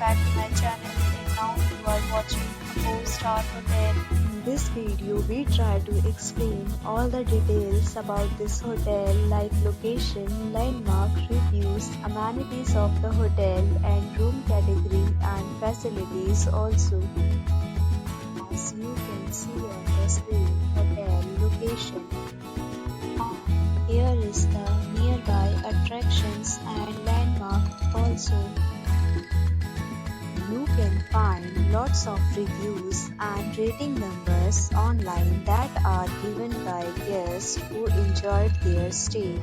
back to my channel, and now you are watching a 4-star hotel. In this video, we try to explain all the details about this hotel like location, landmark, reviews, amenities of the hotel and room category and facilities also. As you can see on the screen, hotel location. Here is the nearby attractions and landmark also. You can find lots of reviews and rating numbers online that are given by guests who enjoyed their stay.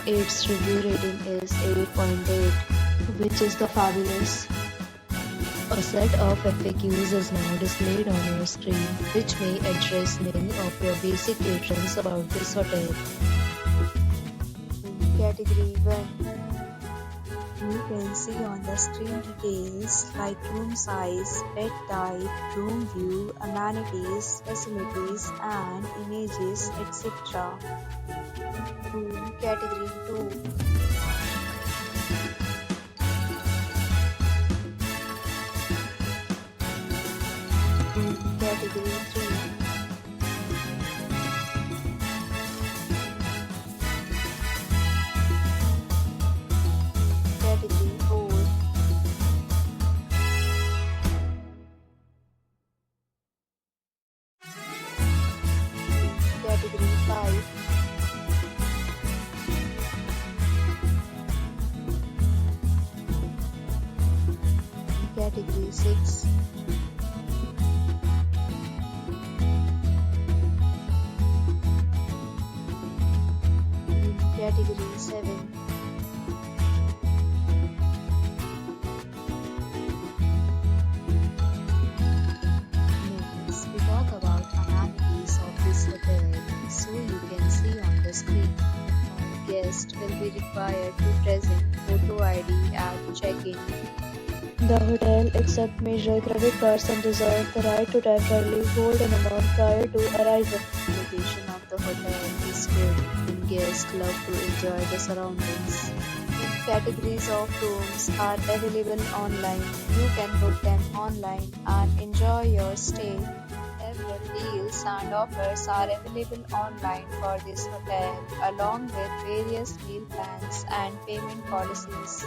Its review rating is 8.8, which is the fabulous. A set of FAQs is now displayed on your screen, which may address many of your basic questions about this hotel. Category 1. You can see on the screen details like room size, bed type, room view, amenities, facilities and images, etc. Room Category 2. Room Category 3. Category 4. Category 5. Category 6. Category 7. Next, we talk about amenities of this hotel. So you can see on the screen, all guests will be required to present photo ID at check-in. The hotel accepts major credit cards and reserves the right to temporarily hold an amount prior to arrival. The location of the hotel is good and guests love to enjoy the surroundings. Categories of rooms are available online. You can book them online and enjoy your stay. Several deals and offers are available online for this hotel, along with various meal plans and payment policies.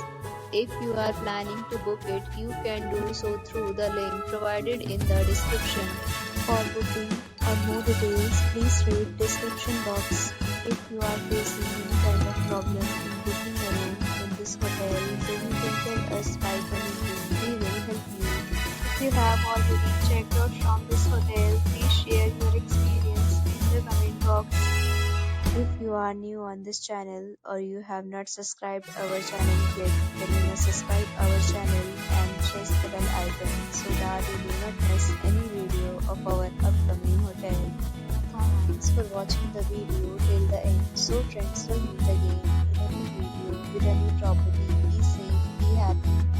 If you are planning to book it, you can do so through the link provided in the description. For booking or more details, please read description box. If you are facing any kind of problem in booking a room in this hotel, then you can tell us by commenting. We will help you. If you have already checked out from this hotel, please share your experience in the comment box. If you are new on this channel or you have not subscribed our channel yet, then you must subscribe our channel and press the bell icon so that you do not miss any video of our upcoming hotel. Thanks for watching the video till the end. So friends, will meet again in a new video with a new property. Be safe, be happy.